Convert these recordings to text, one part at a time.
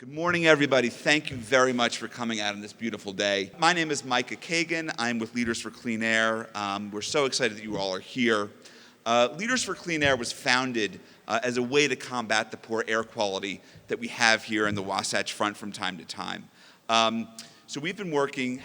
Good morning, everybody. Thank you very much for coming out on this beautiful day. My name is Micah Kagan. I'm with Leaders for Clean Air. We're so excited that you all are here. Leaders for Clean Air was founded as a way to combat the poor air quality that we have here in the Wasatch Front from time to time. So we've been working.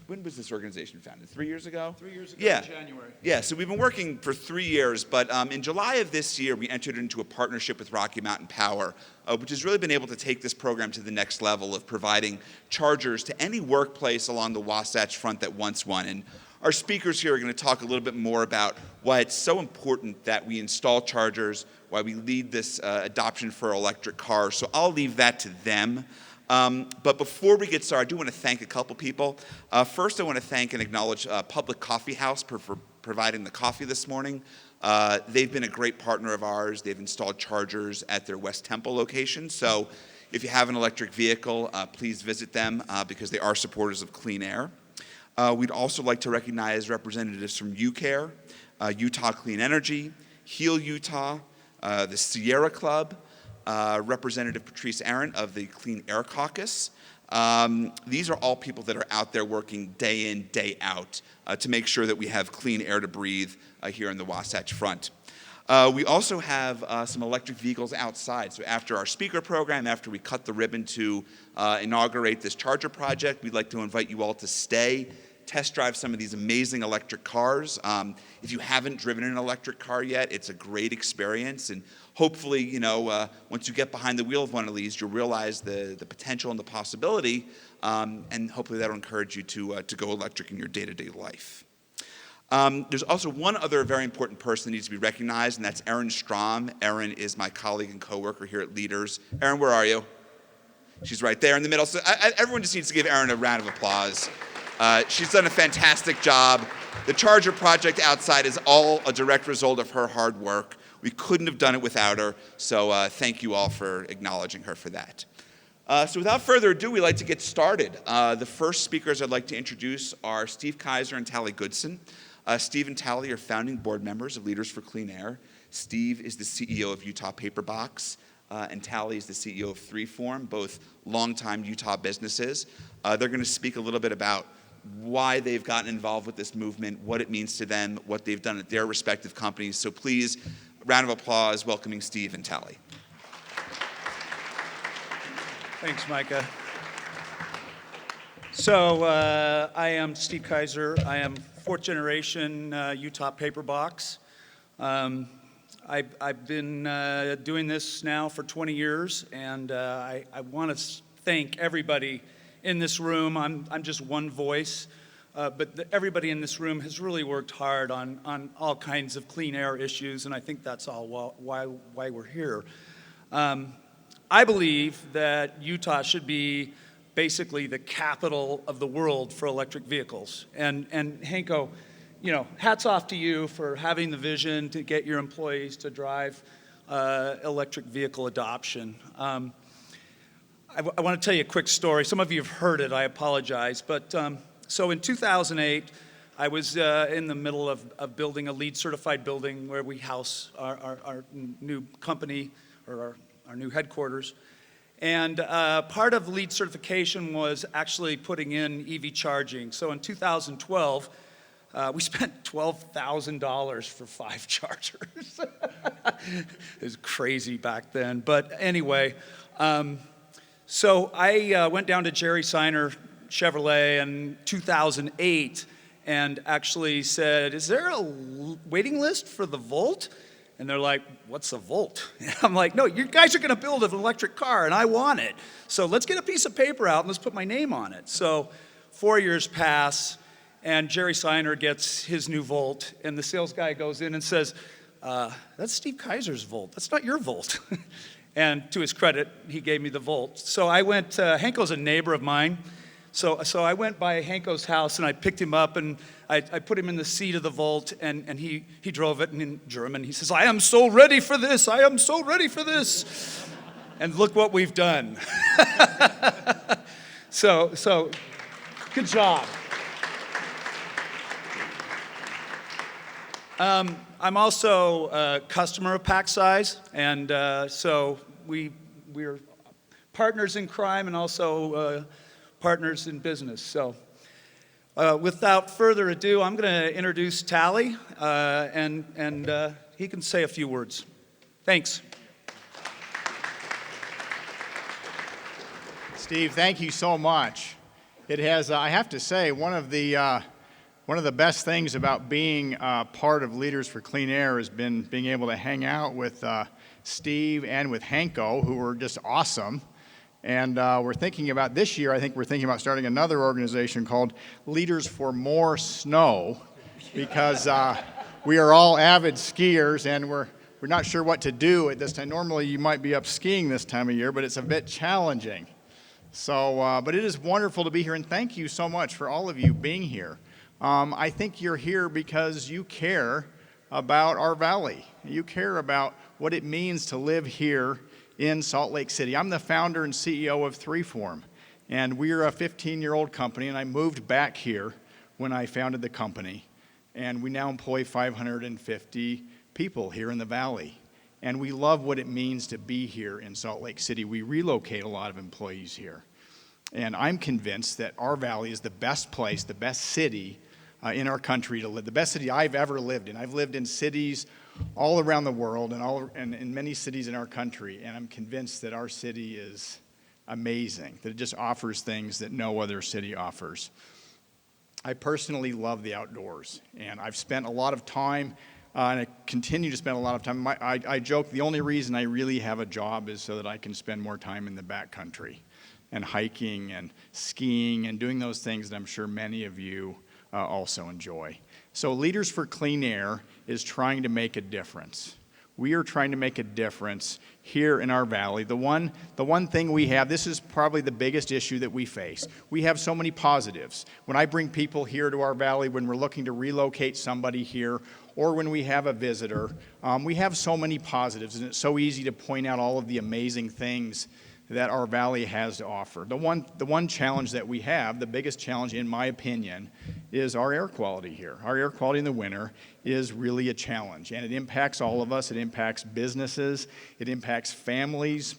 When was this organization founded? 3 years ago? 3 years ago, yeah. In January. Yeah, so we've been working for 3 years, but in July of this year, we entered into a partnership with Rocky Mountain Power, which has really been able to take this program to the next level of providing chargers to any workplace along the Wasatch Front that wants one. And our speakers here are going to talk a little bit more about why it's so important that we install chargers, why we lead this adoption for electric cars. So I'll leave that to them. But before we get started, I do want to thank a couple people. First, I want to thank and acknowledge Public Coffee House for providing the coffee this morning. They've been a great partner of ours. They've installed chargers at their West Temple location. So if you have an electric vehicle, please visit them because they are supporters of clean air. We'd also like to recognize representatives from UCARE, Utah Clean Energy, Heal Utah, the Sierra Club, Representative Patrice Aaron of the Clean Air Caucus. These are all people that are out there working day in, day out to make sure that we have clean air to breathe here in the Wasatch Front. We also have some electric vehicles outside. So after our speaker program, after we cut the ribbon to inaugurate this charger project, we'd like to invite you all to stay, test drive some of these amazing electric cars. If you haven't driven an electric car yet, it's a great experience. And hopefully, once you get behind the wheel of one of these, you'll realize the potential and the possibility, and hopefully that'll encourage you to go electric in your day-to-day life. There's also one other very important person that needs to be recognized, and that's Erin Strom. Erin is my colleague and coworker here at Leaders. Erin, where are you? She's right there in the middle. So everyone just needs to give Erin a round of applause. She's done a fantastic job. The Charger project outside is all a direct result of her hard work. We couldn't have done it without her, so thank you all for acknowledging her for that. So without further ado, we'd like to get started. The first speakers I'd like to introduce are Steve Kiessner and Tally Goodson. Steve and Tally are founding board members of Leaders for Clean Air. Steve is the CEO of Utah Paperbox, and Tally is the CEO of 3Form, both longtime Utah businesses. They're going to speak a little bit about why they've gotten involved with this movement, what it means to them, what they've done at their respective companies. So please, round of applause welcoming Steve and Tally. Thanks, Micah. So I am Steve Kiessner. I am fourth generation Utah Paperbox. I've been doing this now for 20 years, and I want to thank everybody in this room. I'm just one voice, but everybody in this room has really worked hard on all kinds of clean air issues, and I think that's all why we're here. I believe that Utah should be basically the capital of the world for electric vehicles. And Hanko, hats off to you for having the vision to get your employees to drive electric vehicle adoption. I want to tell you a quick story. Some of you have heard it, I apologize. But so in 2008, I was in the middle of building a LEED certified building where we house our new company, or our new headquarters. And part of LEED certification was actually putting in EV charging. So in 2012, we spent $12,000 for 5 chargers. It was crazy back then. But anyway, so I went down to Jerry Seiner Chevrolet in 2008 and actually said, is there a waiting list for the Volt? And they're like, what's a Volt? And I'm like, no, you guys are going to build an electric car, and I want it. So let's get a piece of paper out and let's put my name on it. So 4 years pass, and Jerry Seiner gets his new Volt, and the sales guy goes in and says, that's Steve Kiessner's Volt. That's not your Volt. And to his credit, he gave me the Volt. So I went, Hanko's a neighbor of mine. So I went by Hanko's house and I picked him up and I put him in the seat of the Volt and he drove it, and in German he says, I am so ready for this, I am so ready for this. And look what we've done. So good job. I'm also a customer of Packsize, and so we're partners in crime and also partners in business. So without further ado, I'm going to introduce Tally, and he can say a few words. Thanks. Steve, thank you so much. It has, I have to say, one of the best things about being part of Leaders for Clean Air has been being able to hang out with Steve and with Hanko, who were just awesome. And we're thinking about this year, I think we're thinking about starting another organization called Leaders for More Snow, because we are all avid skiers and we're not sure what to do at this time. Normally you might be up skiing this time of year, but it's a bit challenging. So, but it is wonderful to be here, and thank you so much for all of you being here. I think you're here because you care about our valley. You care about what it means to live here in Salt Lake City. I'm the founder and CEO of 3Form, and we're a 15-year-old company, and I moved back here when I founded the company, and we now employ 550 people here in the valley. And we love what it means to be here in Salt Lake City. We relocate a lot of employees here. And I'm convinced that our valley is the best place, the best city in our country to live, the best city I've ever lived in. I've lived in cities all around the world and in many cities in our country, and I'm convinced that our city is amazing, that it just offers things that no other city offers. I personally love the outdoors, and I've spent a lot of time and I continue to spend a lot of time. I joke the only reason I really have a job is so that I can spend more time in the backcountry and hiking and skiing and doing those things that I'm sure many of you also enjoy. So Leaders for Clean Air is trying to make a difference. We are trying to make a difference here in our valley. The one thing we have, this is probably the biggest issue that we face. We have so many positives. When I bring people here to our valley, when we're looking to relocate somebody here, or when we have a visitor, we have so many positives, and it's so easy to point out all of the amazing things that our valley has to offer. The one challenge that we have, the biggest challenge in my opinion, is our air quality here. Our air quality in the winter is really a challenge, and it impacts all of us. It impacts businesses, it impacts families,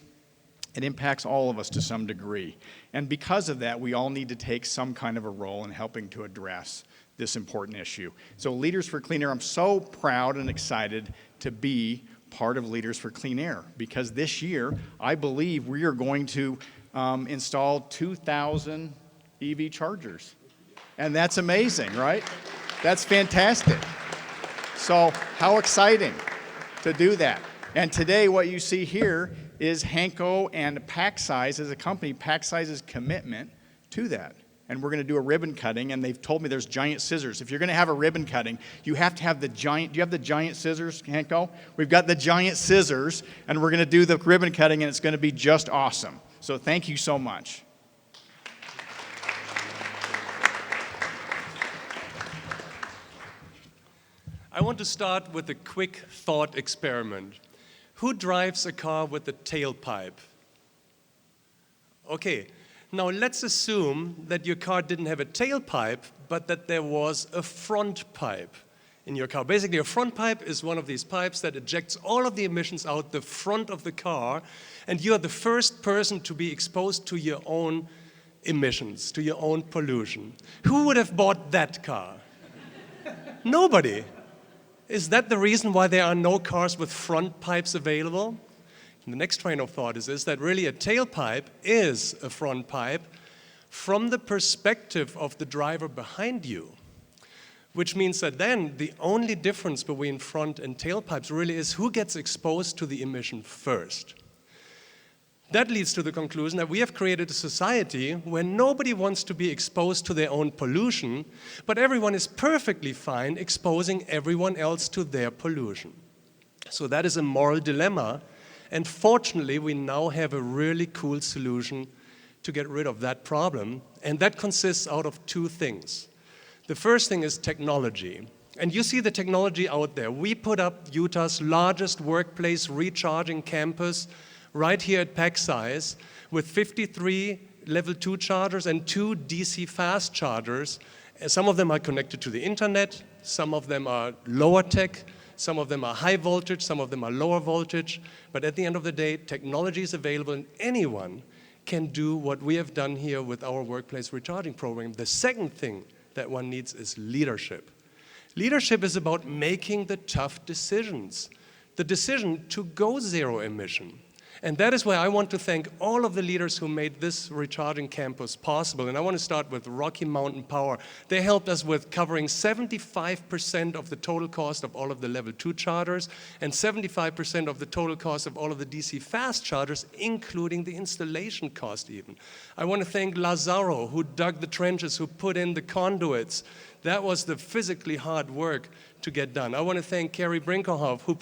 it impacts all of us to some degree. And because of that, we all need to take some kind of a role in helping to address this important issue. So Leaders for Clean Air, I'm so proud and excited to be part of Leaders for Clean Air, because this year I believe we are going to install 2,000 EV chargers. And that's amazing, right? That's fantastic. So how exciting to do that. And today what you see here is Hanko and Packsize as a company, Packsize's commitment to that. And we're going to do a ribbon cutting, and they've told me there's giant scissors. If you're going to have a ribbon cutting, you have to have the giant, do you have the giant scissors, Hanko? We've got the giant scissors, and we're going to do the ribbon cutting, and it's going to be just awesome. So thank you so much. I want to start with a quick thought experiment. Who drives a car with a tailpipe? Okay. Now let's assume that your car didn't have a tailpipe, but that there was a front pipe in your car. Basically, a front pipe is one of these pipes that ejects all of the emissions out the front of the car, and you are the first person to be exposed to your own emissions, to your own pollution. Who would have bought that car? Nobody. Is that the reason why there are no cars with front pipes available? And the next train of thought is that really a tailpipe is a front pipe from the perspective of the driver behind you, which means that then the only difference between front and tailpipes really is who gets exposed to the emission first. That leads to the conclusion that we have created a society where nobody wants to be exposed to their own pollution, but everyone is perfectly fine exposing everyone else to their pollution. So that is a moral dilemma. And fortunately, we now have a really cool solution to get rid of that problem, and that consists out of two things. The first thing is technology. And you see the technology out there. We put up Utah's largest workplace recharging campus right here at Packsize with 53 level 2 chargers and 2 DC fast chargers. Some of them are connected to the internet, some of them are lower tech, some of them are high voltage, some of them are lower voltage. But at the end of the day, technology is available and anyone can do what we have done here with our workplace recharging program. The second thing that one needs is leadership. Leadership is about making the tough decisions. The decision to go zero emission. And that is why I want to thank all of the leaders who made this recharging campus possible. And I want to start with Rocky Mountain Power. They helped us with covering 75% of the total cost of all of the level 2 chargers and 75% of the total cost of all of the DC fast chargers, including the installation cost even. I want to thank Lazaro, who dug the trenches, who put in the conduits. That was the physically hard work to get done. I want to thank Carrie Brinkerhoff, who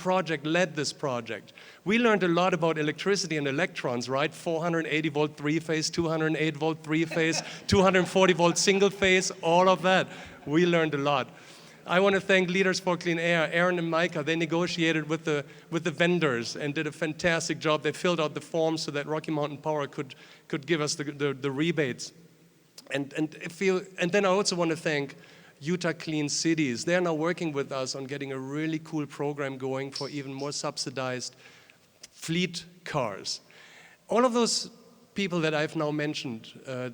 led this project. We learned a lot about electricity and electrons, right? 480 volt 3-phase, 208 volt 3-phase, 240 volt single phase, all of that. We learned a lot. I want to thank Leaders for Clean Air, Aaron and Micah. They negotiated with the vendors and did a fantastic job. They filled out the forms so that Rocky Mountain Power could give us the rebates. And then I also want to thank Utah Clean Cities. They're now working with us on getting a really cool program going for even more subsidized fleet cars. All of those people that I've now mentioned,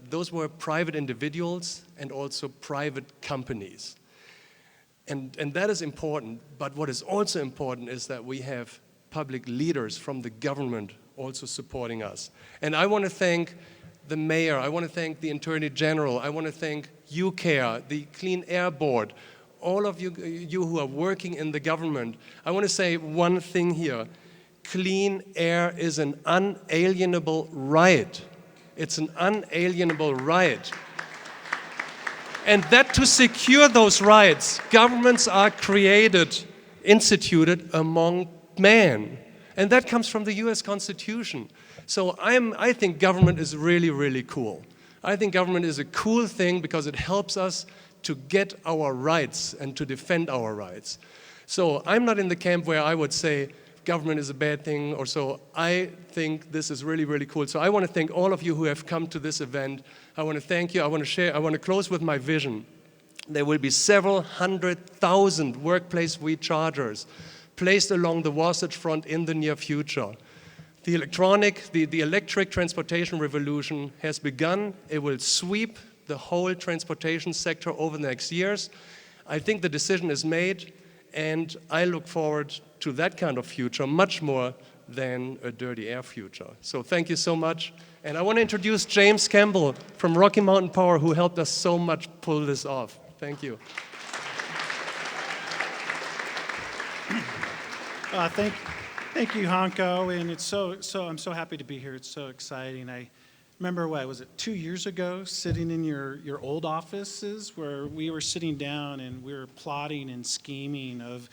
those were private individuals and also private companies. And that is important, but what is also important is that we have public leaders from the government also supporting us. And I want to thank the mayor, I want to thank the Attorney General, I want to thank UCARE, the Clean Air Board, all of you who are working in the government. I want to say one thing here. Clean air is an unalienable right. It's an unalienable right. And that to secure those rights, governments are instituted among men. And that comes from the US Constitution. So I think government is really, really cool. I think government is a cool thing because it helps us to get our rights and to defend our rights. So I'm not in the camp where I would say government is a bad thing or so. I think this is really, really cool. So I want to thank all of you who have come to this event. I want to thank you. I want to close with my vision. There will be several 100,000 workplace rechargers placed along the Wasatch Front in the near future. The electric transportation revolution has begun. It will sweep the whole transportation sector over the next years. I think the decision is made, and I look forward to that kind of future much more than a dirty air future. So thank you so much. And I want to introduce James Campbell from Rocky Mountain Power, who helped us so much pull this off. Thank you. Thank you, Hanko, and I'm so happy to be here. It's so exciting. I remember, was it 2 years ago, sitting in your old offices where we were sitting down and we were plotting and scheming of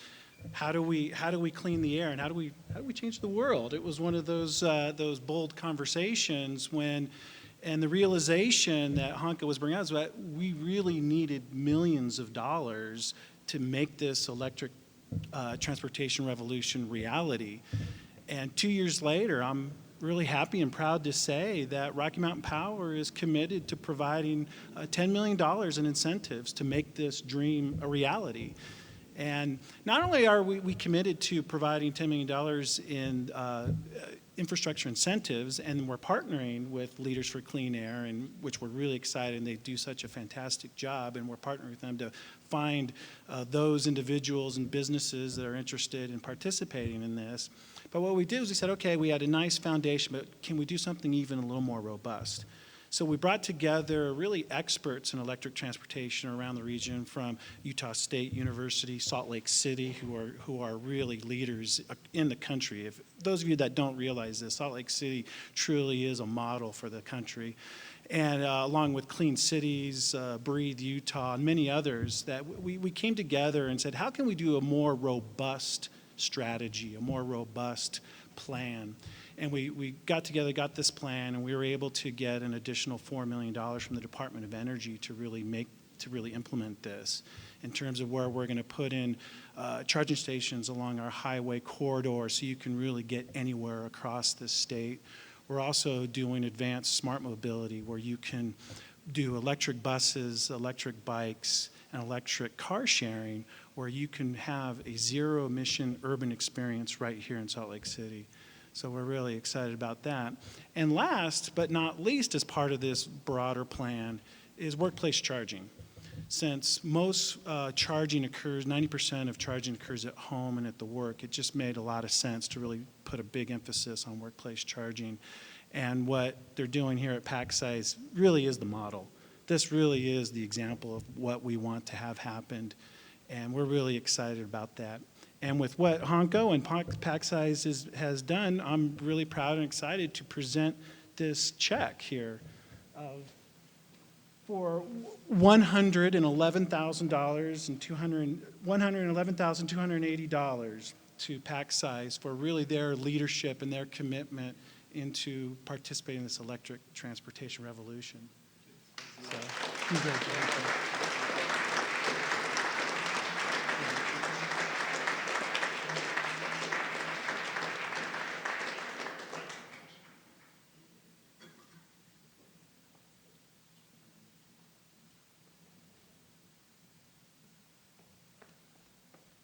how do we clean the air and how do we change the world. It was one of those bold conversations and the realization that Hanko was bringing out is that we really needed millions of dollars to make this electric transportation revolution reality. And 2 years later, I'm really happy and proud to say that Rocky Mountain Power is committed to providing $10 million in incentives to make this dream a reality. And not only are we committed to providing $10 million in infrastructure incentives, and we're partnering with Leaders for Clean Air, and which we're really excited, and they do such a fantastic job, and we're partnering with them to find those individuals and businesses that are interested in participating in this. But what we did was we said, okay, we had a nice foundation, but can we do something even a little more robust? So we brought together really experts in electric transportation around the region from Utah State University, Salt Lake City, who are really leaders in the country. If those of you that don't realize this, Salt Lake City truly is a model for the country. And along with Clean Cities, Breathe Utah, and many others, that we came together and said, how can we do a more robust strategy, a more robust plan? And we got together, got this plan, and we were able to get an additional $4 million from the Department of Energy to really implement this in terms of where we're going to put in charging stations along our highway corridor so you can really get anywhere across this state. We're also doing advanced smart mobility where you can do electric buses, electric bikes, and electric car sharing where you can have a zero-emission urban experience right here in Salt Lake City. So we're really excited about that. And last but not least, as part of this broader plan, is workplace charging. Since most charging occurs, 90% of charging occurs at home and at the work, it just made a lot of sense to really put a big emphasis on workplace charging. And what they're doing here at Packsize really is the model. This really is the example of what we want to have happened, and we're really excited about that. And with what Hanko and Packsize has done, I'm really proud and excited to present this check here for $111,280 to Packsize for really their leadership and their commitment into participating in this electric transportation revolution. So, congratulations.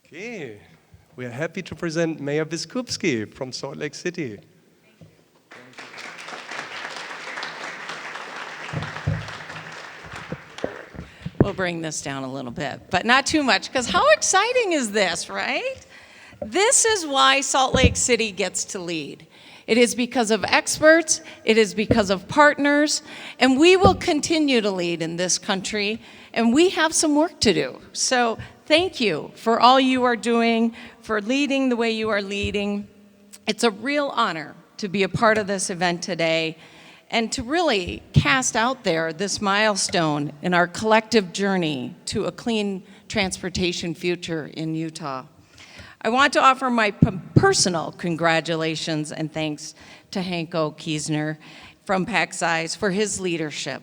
Okay, we are happy to present Mayor Biskupski from Salt Lake City. We'll bring this down a little bit, but not too much, because how exciting is this, right? This is why Salt Lake City gets to lead. It is because of experts, it is because of partners, and we will continue to lead in this country, and we have some work to do. So thank you for all you are doing, for leading the way you are leading. It's a real honor to be a part of this event today and to really cast out there this milestone in our collective journey to a clean transportation future in Utah. I want to offer my personal congratulations and thanks to Hanko Kiessner from Packsize for his leadership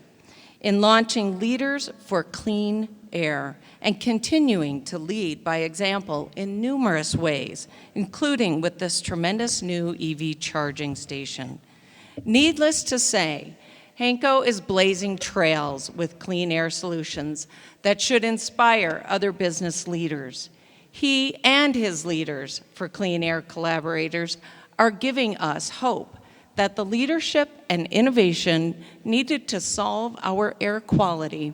in launching Leaders for Clean Air and continuing to lead by example in numerous ways, including with this tremendous new EV charging station. Needless to say, Hanko is blazing trails with clean air solutions that should inspire other business leaders. He and his Leaders for Clean Air collaborators are giving us hope that the leadership and innovation needed to solve our air quality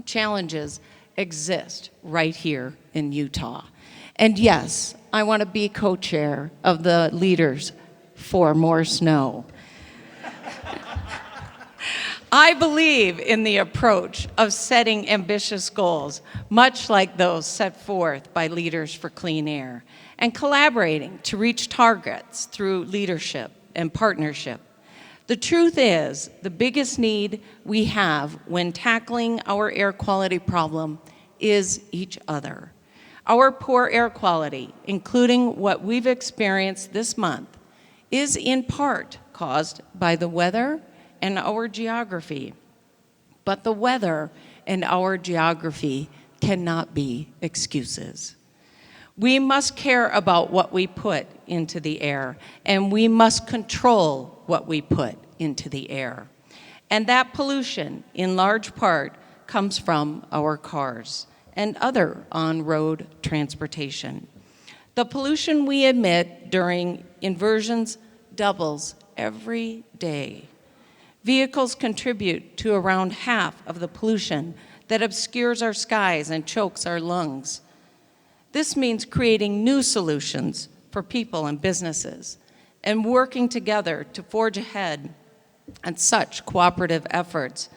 challenges exist right here in Utah. And yes, I want to be co-chair of the Leaders for More Snow. I believe in the approach of setting ambitious goals, much like those set forth by Leaders for Clean Air, and collaborating to reach targets through leadership and partnership. The truth is, the biggest need we have when tackling our air quality problem is each other. Our poor air quality, including what we've experienced this month, is in part caused by the weather and our geography. But the weather and our geography cannot be excuses. We must care about what we put into the air, and we must control what we put into the air. And that pollution, in large part, comes from our cars and other on-road transportation. The pollution we emit during inversions doubles every day. Vehicles contribute to around half of the pollution that obscures our skies and chokes our lungs. This means creating new solutions for people and businesses and working together to forge ahead on such cooperative efforts.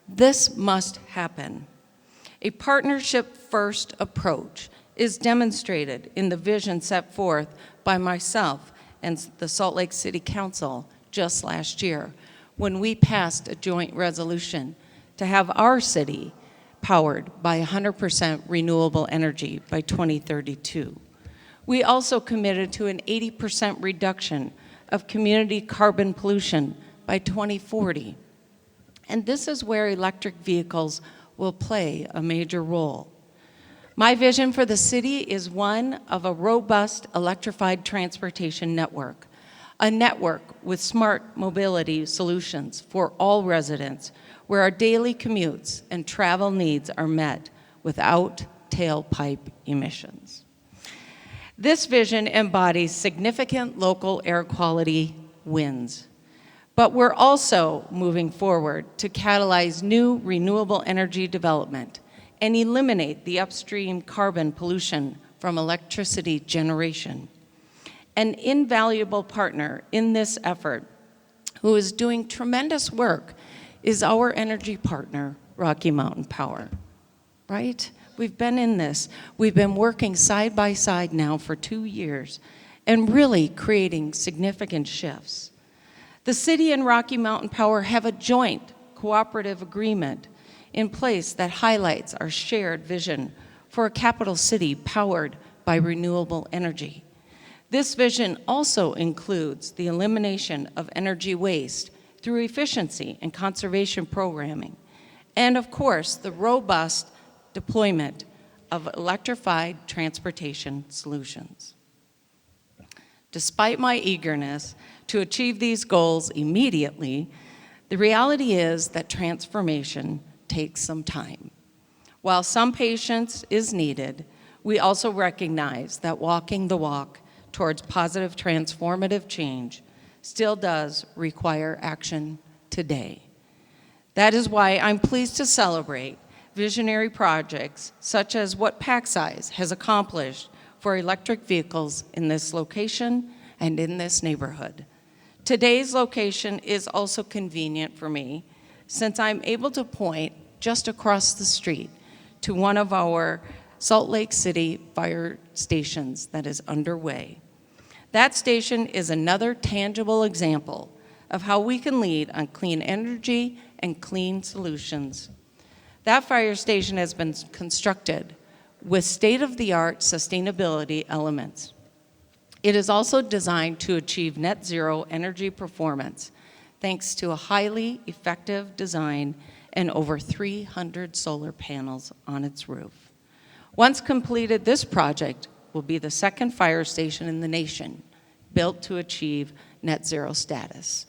This must happen. A partnership-first approach is demonstrated in the vision set forth by myself and the Salt Lake City Council just last year, when we passed a joint resolution to have our city powered by 100% renewable energy by 2032. We also committed to an 80% reduction of community carbon pollution by 2040. And this is where electric vehicles will play a major role. My vision for the city is one of a robust electrified transportation network, a network with smart mobility solutions for all residents, where our daily commutes and travel needs are met without tailpipe emissions. This vision embodies significant local air quality wins. But we're also moving forward to catalyze new renewable energy development and eliminate the upstream carbon pollution from electricity generation. An invaluable partner in this effort, who is doing tremendous work, is our energy partner, Rocky Mountain Power, right? We've been in this. We've been working side by side now for 2 years and really creating significant shifts. The city and Rocky Mountain Power have a joint cooperative agreement in place that highlights our shared vision for a capital city powered by renewable energy. This vision also includes the elimination of energy waste through efficiency and conservation programming, and of course, the robust deployment of electrified transportation solutions. Despite my eagerness to achieve these goals immediately, the reality is that transformation takes some time. While some patience is needed, we also recognize that walking the walk towards positive transformative change still does require action today. That is why I'm pleased to celebrate visionary projects such as what Packsize has accomplished for electric vehicles in this location and in this neighborhood. Today's location is also convenient for me since I'm able to point just across the street to one of our Salt Lake City fire stations that is underway. That station is another tangible example of how we can lead on clean energy and clean solutions. That fire station has been constructed with state-of-the-art sustainability elements. It is also designed to achieve net zero energy performance thanks to a highly effective design and over 300 solar panels on its roof. Once completed, this project will be the second fire station in the nation built to achieve net zero status.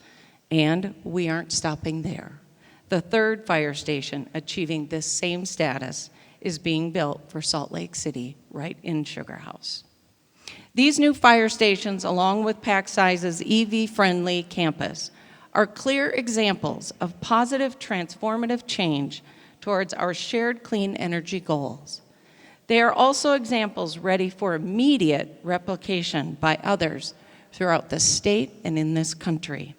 And we aren't stopping there. The third fire station achieving this same status is being built for Salt Lake City, right in Sugar House. These new fire stations, along with Packsize's EV-friendly campus, are clear examples of positive transformative change towards our shared clean energy goals. They are also examples ready for immediate replication by others throughout the state and in this country.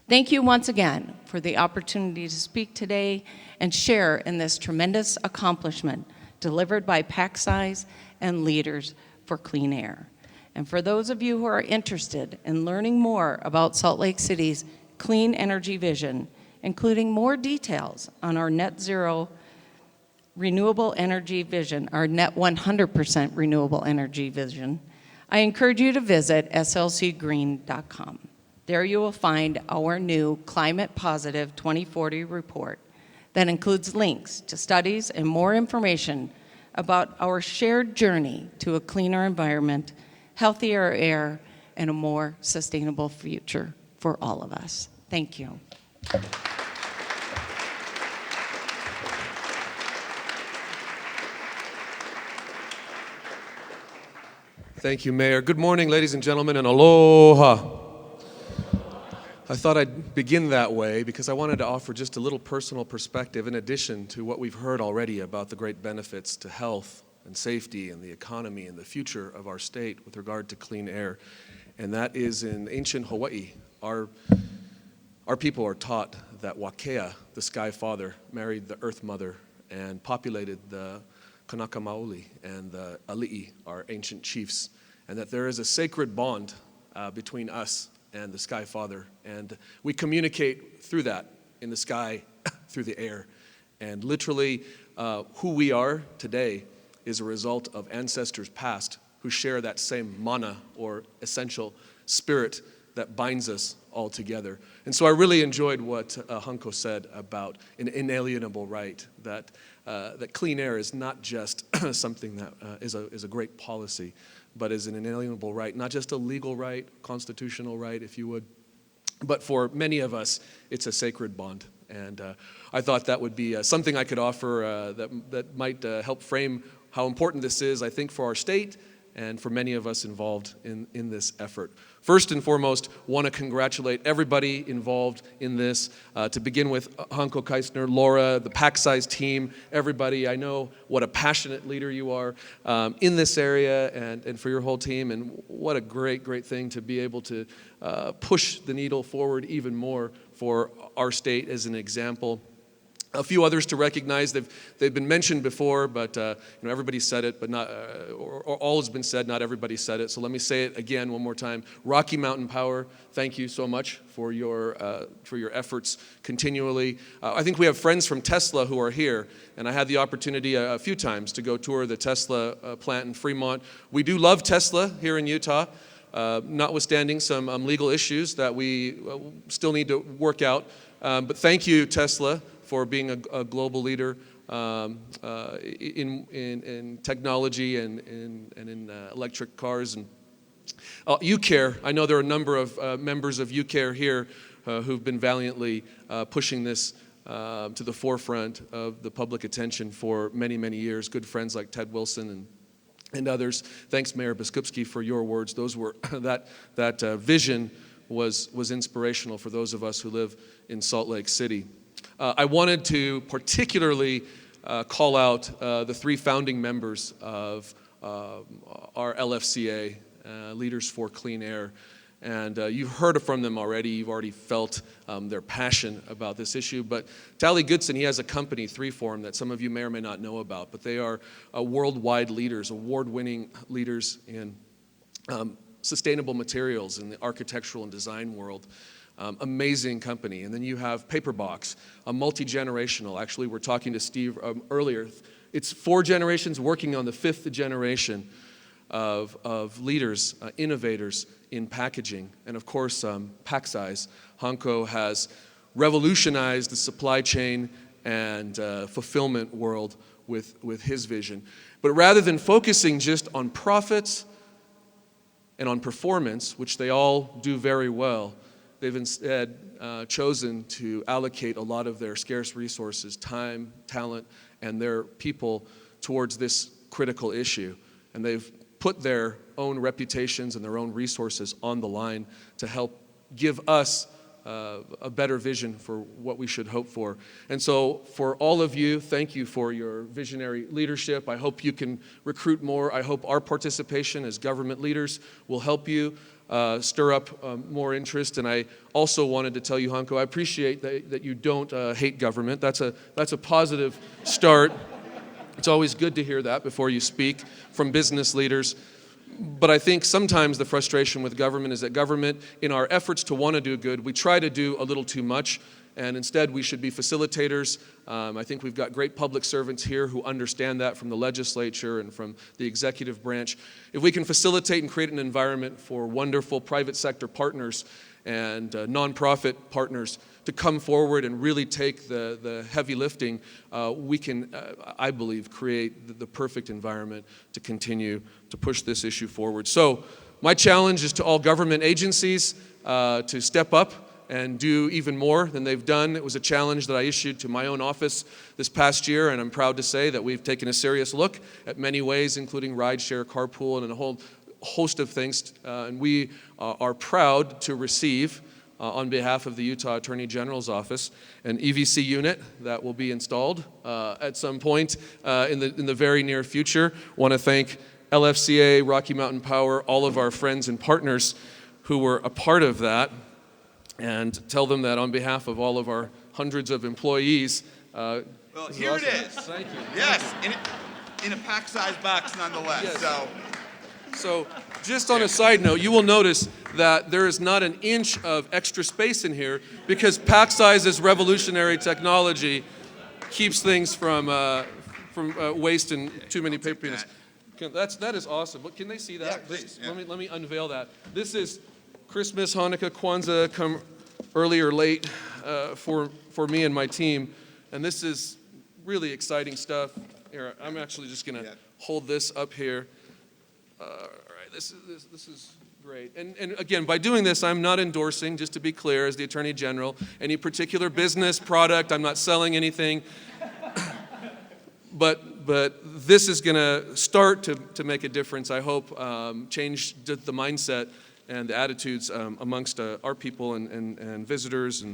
Thank you once again for the opportunity to speak today and share in this tremendous accomplishment delivered by Packsize and Leaders for Clean Air. And for those of you who are interested in learning more about Salt Lake City's clean energy vision, including more details on our net zero renewable energy vision, our net 100% renewable energy vision, I encourage you to visit slcgreen.com. There you will find our new Climate Positive 2040 report that includes links to studies and more information about our shared journey to a cleaner environment, healthier air, and a more sustainable future for all of us. Thank you. Thank you, Mayor. Good morning, ladies and gentlemen, and aloha. I thought I'd begin that way because I wanted to offer just a little personal perspective in addition to what we've heard already about the great benefits to health and safety and the economy and the future of our state with regard to clean air. And that is in ancient Hawaii. Our people are taught that Wakea, the Sky Father, married the Earth Mother and populated the Kanaka Maoli and the Ali'i, our ancient chiefs, and that there is a sacred bond between us and the Sky Father, and we communicate through that in the sky, through the air. And literally, who we are today is a result of ancestors past who share that same mana, or essential spirit that binds us all together. And so I really enjoyed what Hanko said about an inalienable right, that clean air is not just something that is a great policy, but is an inalienable right, not just a legal right, constitutional right, if you would, but for many of us, it's a sacred bond. And I thought that would be something I could offer that might help frame how important this is, I think, for our state and for many of us involved in this effort. First and foremost, want to congratulate everybody involved in this. To begin with, Hanko, Kiessner, Laura, the Packsize team, everybody. I know what a passionate leader you are in this area and for your whole team, and what a great, great thing to be able to push the needle forward even more for our state as an example. A few others to recognize. They've been mentioned before, but everybody said it, but not, or all has been said. Not everybody said it. So let me say it again one more time. Rocky Mountain Power, thank you so much for your efforts continually. I think we have friends from Tesla who are here, and I had the opportunity a few times to go tour the Tesla plant in Fremont. We do love Tesla here in Utah. Notwithstanding some legal issues that we still need to work out. But thank you, Tesla, for being a global leader in technology and in electric cars. And UCare, I know there are a number of members of UCare here who've been valiantly pushing this to the forefront of the public attention for many, many years. Good friends like Ted Wilson and others. Thanks, Mayor Biskupski, for your words. Those were that vision was inspirational for those of us who live in Salt Lake City. I wanted to particularly call out the three founding members of our LFCA, Leaders for Clean Air. And you've heard from them already. You've already felt their passion about this issue. But Tally Goodson, he has a company, 3Form, that some of you may or may not know about. But they are worldwide leaders, award-winning leaders in sustainable materials in the architectural and design world. Amazing company. And then you have Paperbox, a multi-generational. Actually, we're talking to Steve earlier. It's 4 generations working on the 5th generation of leaders, innovators in packaging. And of course, Packsize. Hanko has revolutionized the supply chain and fulfillment world with his vision. But rather than focusing just on profits and on performance, which they all do very well, they've instead chosen to allocate a lot of their scarce resources, time, talent, and their people towards this critical issue. And they've put their own reputations and their own resources on the line to help give us a better vision for what we should hope for. And so for all of you, thank you for your visionary leadership. I hope you can recruit more. I hope our participation as government leaders will help you stir up more interest. And I also wanted to tell you, Hanko, I appreciate that you don't hate government. That's a positive start. It's always good to hear that before you speak from business leaders. But I think sometimes the frustration with government is that government, in our efforts to want to do good, we try to do a little too much, and instead we should be facilitators. I think we've got great public servants here who understand that from the legislature and from the executive branch. If we can facilitate and create an environment for wonderful private sector partners and nonprofit partners to come forward and really take the heavy lifting, we can, I believe, create the perfect environment to continue to push this issue forward. So my challenge is to all government agencies to step up and do even more than they've done. It was a challenge that I issued to my own office this past year, and I'm proud to say that we've taken a serious look at many ways, including rideshare, carpool, and a whole host of things. And we are proud to receive, on behalf of the Utah Attorney General's office, an EVC unit that will be installed at some point in the very near future. Want to thank LFCA, Rocky Mountain Power, all of our friends and partners who were a part of that, and tell them that on behalf of all of our hundreds of employees. Well, here awesome. it is. Thank you. Yes, in a pack-sized box nonetheless. Yes. So just on a side note, you will notice that there is not an inch of extra space in here because Packsize's revolutionary technology keeps things from waste and too many paper peanuts. That is awesome. But can they see that? Yeah, please. Yeah. Let me unveil that. This is Christmas, Hanukkah, Kwanzaa, come early or late for me and my team. And this is really exciting stuff. Here, I'm actually just going to hold this up here. All right, this is great. And again, by doing this, I'm not endorsing, just to be clear, as the Attorney General, any particular business product. I'm not selling anything. But but this is going to start to make a difference, I hope, change the mindset and the attitudes amongst our people and visitors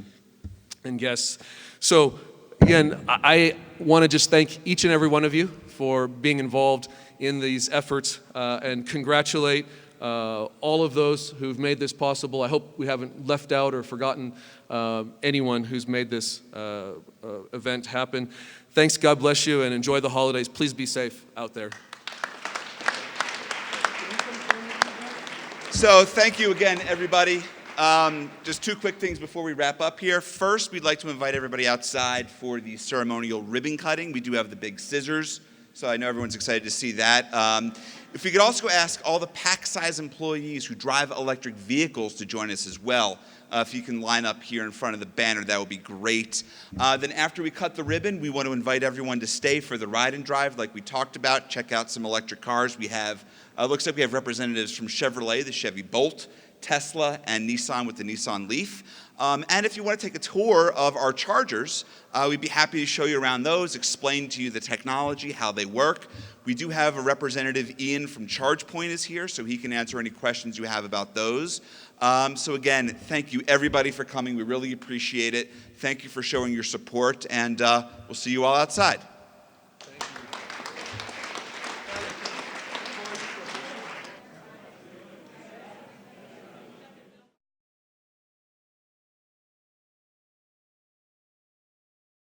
and guests. So again, I want to just thank each and every one of you for being involved in these efforts and congratulate all of those who've made this possible. I hope we haven't left out or forgotten anyone who's made this event happen. Thanks, God bless you, and enjoy the holidays. Please be safe out there. So thank you again, everybody. Just two quick things before we wrap up here. First, we'd like to invite everybody outside for the ceremonial ribbon cutting. We do have the big scissors, so I know everyone's excited to see that. If we could also ask all the Packsize employees who drive electric vehicles to join us as well. If you can line up here in front of the banner, that would be great. Then after we cut the ribbon, we want to invite everyone to stay for the ride and drive like we talked about. Check out some electric cars. We have, looks like we have representatives from Chevrolet, the Chevy Bolt, Tesla, and Nissan with the Nissan Leaf. And if you want to take a tour of our chargers, we'd be happy to show you around those, explain to you the technology, how they work. We do have a representative, Ian from ChargePoint is here, so he can answer any questions you have about those. So again, thank you everybody for coming. We really appreciate it. Thank you for showing your support, and we'll see you all outside.